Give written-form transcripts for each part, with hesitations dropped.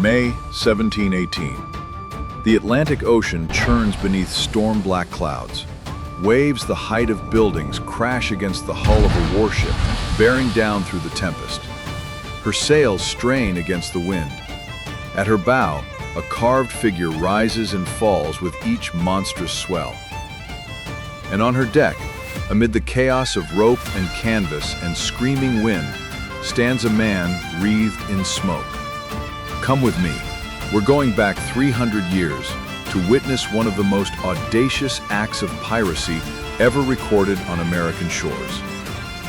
May 1718. The Atlantic Ocean churns beneath storm-black clouds. Waves the height of buildings crash against the hull of a warship, bearing down through the tempest. Her sails strain against the wind. At her bow, a carved figure rises and falls with each monstrous swell. And on her deck, amid the chaos of rope and canvas and screaming wind, stands a man wreathed in smoke. Come with me. We're going back 300 years to witness one of the most audacious acts of piracy ever recorded on American shores.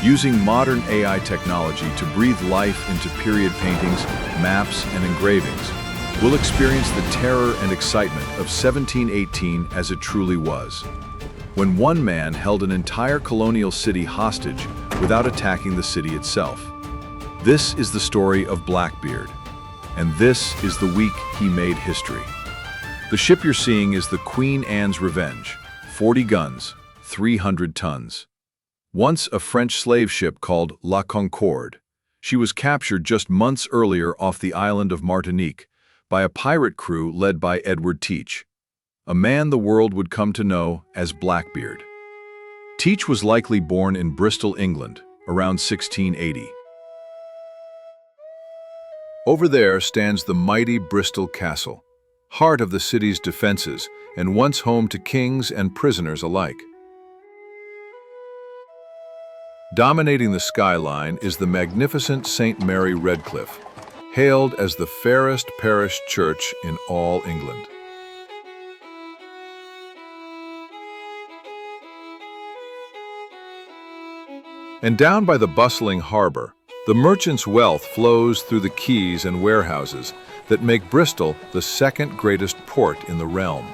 Using modern AI technology to breathe life into period paintings, maps, and engravings, we'll experience the terror and excitement of 1718 as it truly was, when one man held an entire colonial city hostage without attacking the city itself. This is the story of Blackbeard, and this is the week he made history. The ship you're seeing is the Queen Anne's Revenge, 40 guns, 300 tons. Once a French slave ship called La Concorde, she was captured just months earlier off the island of Martinique by a pirate crew led by Edward Teach, a man the world would come to know as Blackbeard. Teach was likely born in Bristol, England, around 1680. Over there stands the mighty Bristol Castle, heart of the city's defenses and once home to kings and prisoners alike. Dominating the skyline is the magnificent St. Mary Redcliffe, hailed as the fairest parish church in all England. And down by the bustling harbor, the merchant's wealth flows through the quays and warehouses that make Bristol the second greatest port in the realm.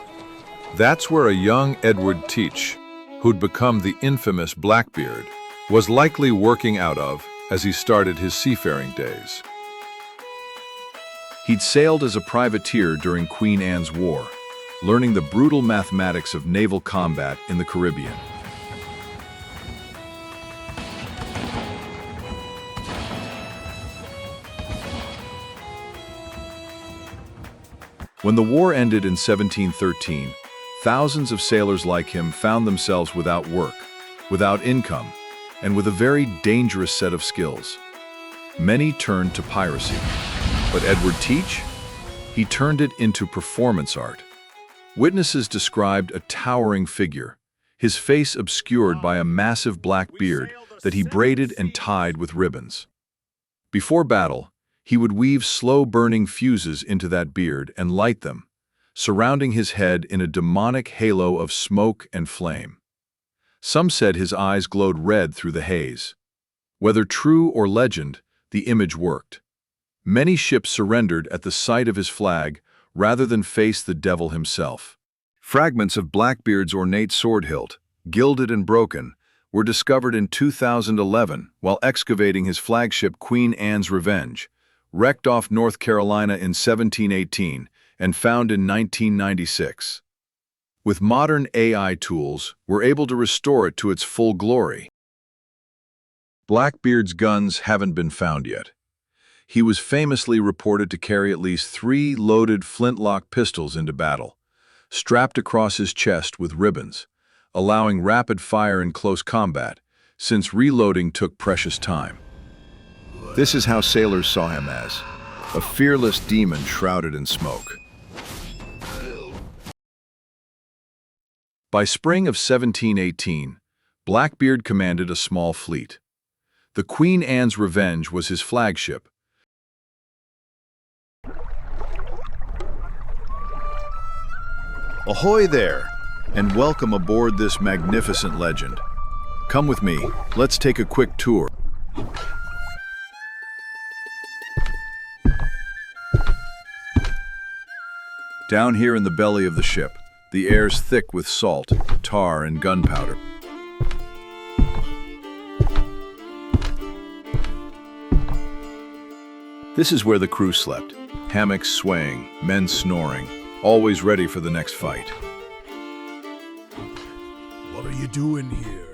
That's where a young Edward Teach, who'd become the infamous Blackbeard, was likely working out of as he started his seafaring days. He'd sailed as a privateer during Queen Anne's War, learning the brutal mathematics of naval combat in the Caribbean. When the war ended in 1713, thousands of sailors like him found themselves without work, without income, and with a very dangerous set of skills. Many turned to piracy. But Edward Teach? He turned it into performance art. Witnesses described a towering figure, his face obscured by a massive black beard that he braided and tied with ribbons. Before battle, he would weave slow-burning fuses into that beard and light them, surrounding his head in a demonic halo of smoke and flame. Some said his eyes glowed red through the haze. Whether true or legend, the image worked. Many ships surrendered at the sight of his flag rather than face the devil himself. Fragments of Blackbeard's ornate sword hilt, gilded and broken, were discovered in 2011 while excavating his flagship Queen Anne's Revenge, wrecked off North Carolina in 1718 and found in 1996. With modern AI tools, we're able to restore it to its full glory. Blackbeard's guns haven't been found yet. He was famously reported to carry at least 3 loaded flintlock pistols into battle, strapped across his chest with ribbons, allowing rapid fire in close combat, since reloading took precious time. This is how sailors saw him as a fearless demon shrouded in smoke. By spring of 1718, Blackbeard commanded a small fleet. The Queen Anne's Revenge was his flagship. Ahoy there, and welcome aboard this magnificent legend. Come with me, let's take a quick tour. Down here in the belly of the ship, the air's thick with salt, tar, and gunpowder. This is where the crew slept, hammocks swaying, men snoring, always ready for the next fight. What are you doing here?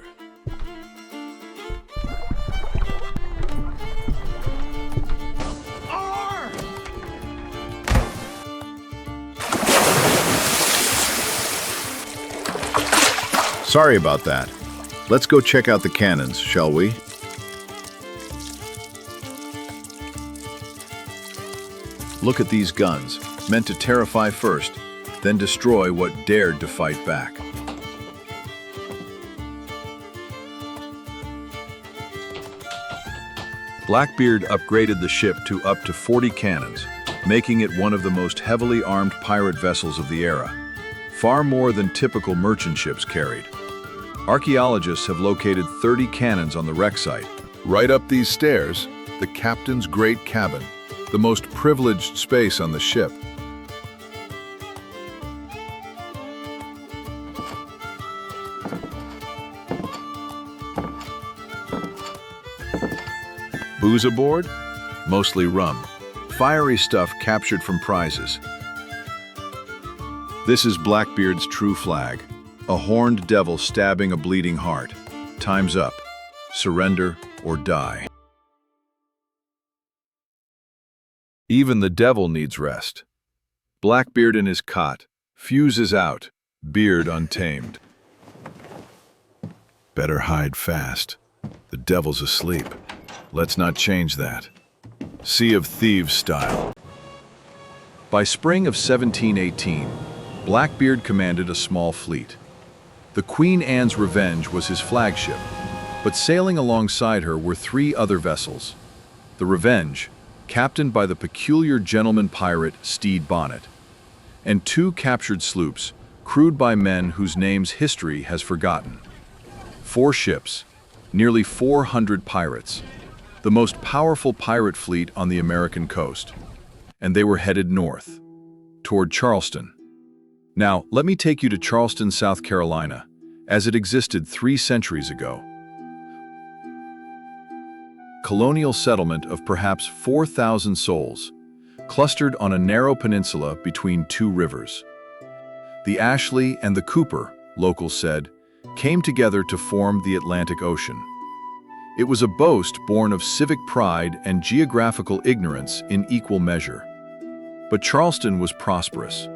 Sorry about that. Let's go check out the cannons, shall we? Look at these guns, meant to terrify first, then destroy what dared to fight back. Blackbeard upgraded the ship to up to 40 cannons, making it one of the most heavily armed pirate vessels of the era, far more than typical merchant ships carried. Archaeologists have located 30 cannons on the wreck site. Right up these stairs, the captain's great cabin, the most privileged space on the ship. Booze aboard? Mostly rum. Fiery stuff captured from prizes. This is Blackbeard's true flag, a horned devil stabbing a bleeding heart. Time's up. Surrender or die. Even the devil needs rest. Blackbeard in his cot, fuses out, beard untamed. Better hide fast. The devil's asleep. Let's not change that. Sea of Thieves style. By spring of 1718, Blackbeard commanded a small fleet. The Queen Anne's Revenge was his flagship, but sailing alongside her were 3 other vessels. The Revenge, captained by the peculiar gentleman pirate Stede Bonnet, and 2 captured sloops, crewed by men whose names history has forgotten. 4 ships, nearly 400 pirates, the most powerful pirate fleet on the American coast, and they were headed north, toward Charleston. Now, let me take you to Charleston, South Carolina, as it existed 3 centuries ago. Colonial settlement of perhaps 4,000 souls, clustered on a narrow peninsula between 2 rivers. The Ashley and the Cooper, locals said, came together to form the Atlantic Ocean. It was a boast born of civic pride and geographical ignorance in equal measure. But Charleston was prosperous.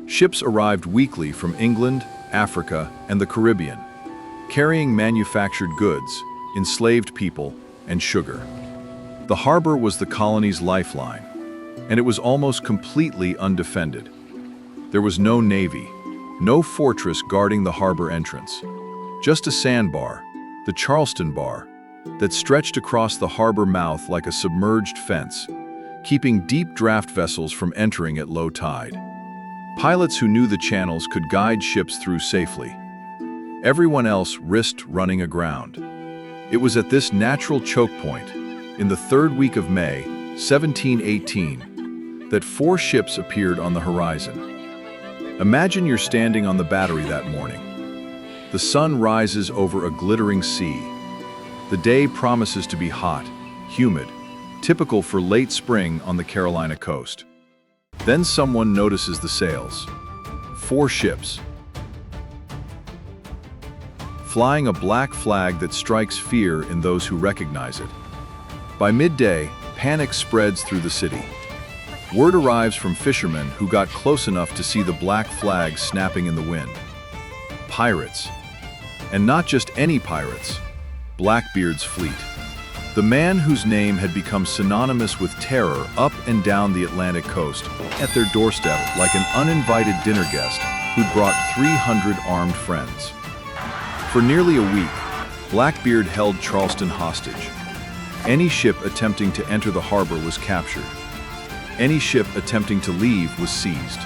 Ships arrived weekly from England, Africa, and the Caribbean, carrying manufactured goods, enslaved people, and sugar. The harbor was the colony's lifeline, and it was almost completely undefended. There was no navy, no fortress guarding the harbor entrance, just a sandbar, the Charleston Bar, that stretched across the harbor mouth like a submerged fence, keeping deep draft vessels from entering at low tide. Pilots who knew the channels could guide ships through safely. Everyone else risked running aground. It was at this natural choke point, in the 3rd week of May, 1718, that 4 ships appeared on the horizon. Imagine you're standing on the battery that morning. The sun rises over a glittering sea. The day promises to be hot, humid, typical for late spring on the Carolina coast. Then someone notices the sails. 4 ships, flying a black flag that strikes fear in those who recognize it. By midday, panic spreads through the city. Word arrives from fishermen who got close enough to see the black flag snapping in the wind. Pirates. And not just any pirates. Blackbeard's fleet. The man whose name had become synonymous with terror up and down the Atlantic coast, at their doorstep like an uninvited dinner guest who'd brought 300 armed friends. For nearly a week, Blackbeard held Charleston hostage. Any ship attempting to enter the harbor was captured. Any ship attempting to leave was seized.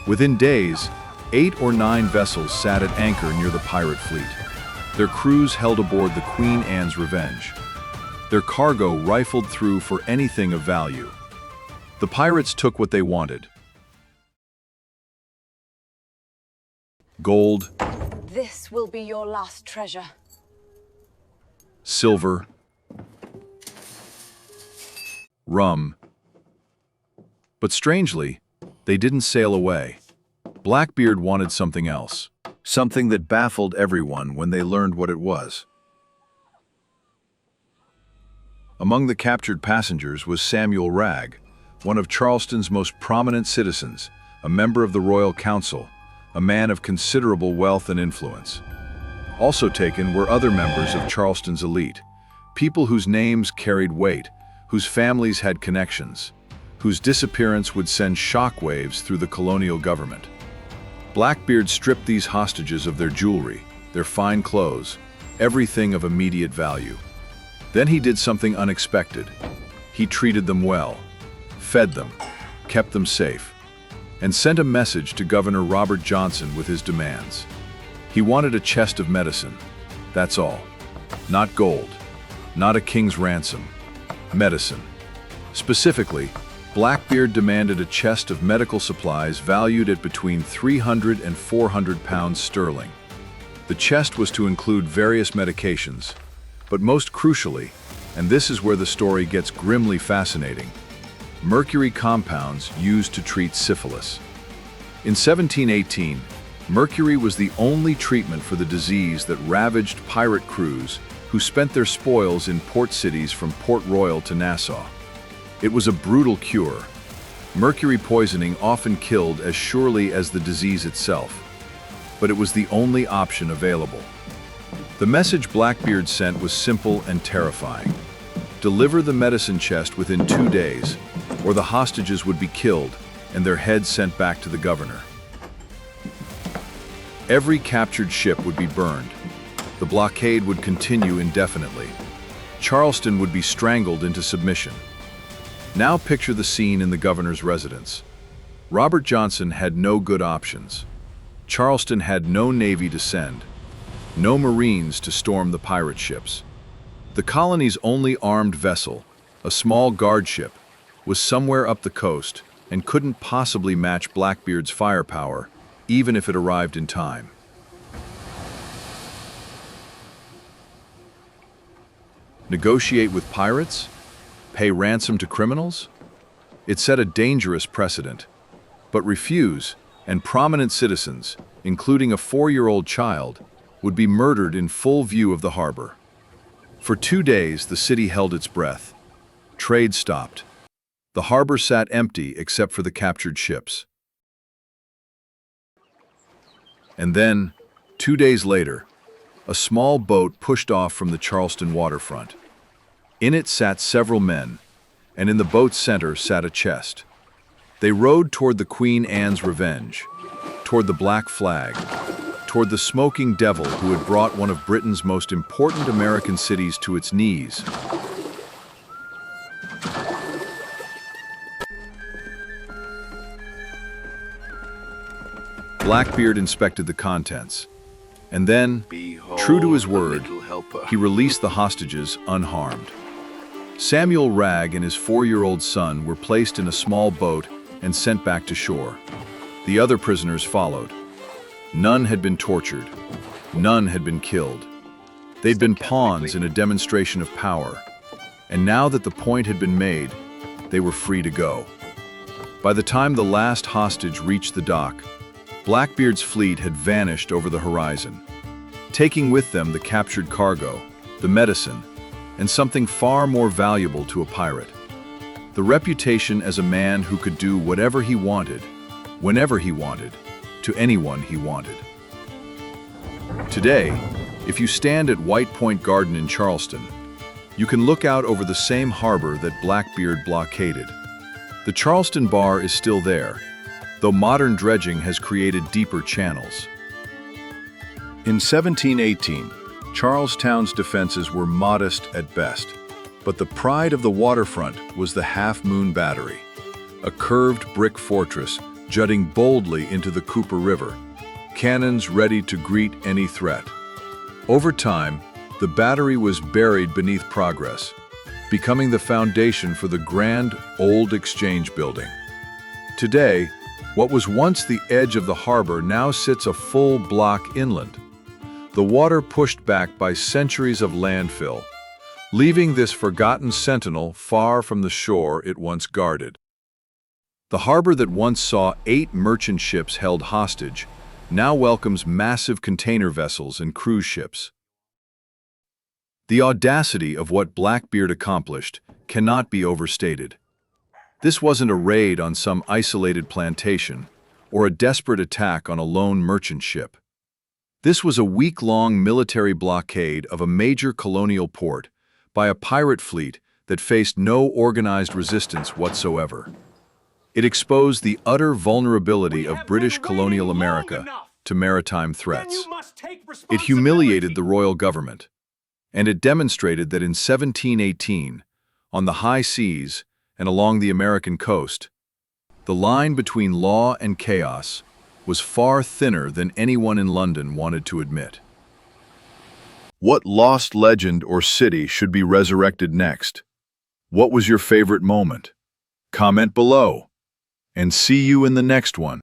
Within days, 8 or 9 vessels sat at anchor near the pirate fleet, their crews held aboard the Queen Anne's Revenge, their cargo rifled through for anything of value. The pirates took what they wanted. Gold, This will be your last treasure. silver, rum. But strangely, they didn't sail away. Blackbeard wanted something else, something that baffled everyone when they learned what it was. Among the captured passengers was Samuel Wragg, one of Charleston's most prominent citizens, a member of the Royal Council, a man of considerable wealth and influence. Also taken were other members of Charleston's elite, people whose names carried weight, whose families had connections, whose disappearance would send shockwaves through the colonial government. Blackbeard stripped these hostages of their jewelry, their fine clothes, everything of immediate value. Then he did something unexpected. He treated them well, fed them, kept them safe, and sent a message to Governor Robert Johnson with his demands. He wanted a chest of medicine, that's all. Not gold, not a king's ransom, medicine. Specifically, Blackbeard demanded a chest of medical supplies valued at between 300 and 400 pounds sterling. The chest was to include various medications, but most crucially, and this is where the story gets grimly fascinating, mercury compounds used to treat syphilis. In 1718, mercury was the only treatment for the disease that ravaged pirate crews who spent their spoils in port cities from Port Royal to Nassau. It was a brutal cure. Mercury poisoning often killed as surely as the disease itself, but it was the only option available. The message Blackbeard sent was simple and terrifying. Deliver the medicine chest within 2 days, or the hostages would be killed and their heads sent back to the governor. Every captured ship would be burned. The blockade would continue indefinitely. Charleston would be strangled into submission. Now picture the scene in the governor's residence. Robert Johnson had no good options. Charleston had no navy to send, no Marines to storm the pirate ships. The colony's only armed vessel, a small guard ship, was somewhere up the coast and couldn't possibly match Blackbeard's firepower, even if it arrived in time. Negotiate with pirates? Pay ransom to criminals? It set a dangerous precedent. But refuse, and prominent citizens, including a 4-year-old child, would be murdered in full view of the harbor. For 2 days, the city held its breath. Trade stopped. The harbor sat empty except for the captured ships. And then, 2 days later, a small boat pushed off from the Charleston waterfront. In it sat several men, and in the boat's center sat a chest. They rowed toward the Queen Anne's Revenge, toward the Black Flag, toward the smoking devil who had brought one of Britain's most important American cities to its knees. Blackbeard inspected the contents, and then, true to his word, he released the hostages unharmed. Samuel Wragg and his 4-year-old son were placed in a small boat and sent back to shore. The other prisoners followed. None had been tortured. None had been killed. They'd been pawns in a demonstration of power. And now that the point had been made, they were free to go. By the time the last hostage reached the dock, Blackbeard's fleet had vanished over the horizon, taking with them the captured cargo, the medicine, and something far more valuable to a pirate: the reputation as a man who could do whatever he wanted, whenever he wanted, to anyone he wanted. Today, if you stand at White Point Garden in Charleston, you can look out over the same harbor that Blackbeard blockaded. The Charleston Bar is still there, though modern dredging has created deeper channels. In 1718, Charlestown's defenses were modest at best, but the pride of the waterfront was the Half Moon Battery, a curved brick fortress jutting boldly into the Cooper River, cannons ready to greet any threat. Over time, the battery was buried beneath progress, becoming the foundation for the grand Old Exchange Building. Today, what was once the edge of the harbor now sits a full block inland, the water pushed back by centuries of landfill, leaving this forgotten sentinel far from the shore it once guarded. The harbor that once saw 8 merchant ships held hostage now welcomes massive container vessels and cruise ships. The audacity of what Blackbeard accomplished cannot be overstated. This wasn't a raid on some isolated plantation or a desperate attack on a lone merchant ship. This was a week-long military blockade of a major colonial port by a pirate fleet that faced no organized resistance whatsoever. It exposed the utter vulnerability of British colonial America to maritime threats. It humiliated the royal government, and it demonstrated that in 1718, on the high seas and along the American coast, the line between law and chaos was far thinner than anyone in London wanted to admit. What lost legend or city should be resurrected next? What was your favorite moment? Comment below, and see you in the next one.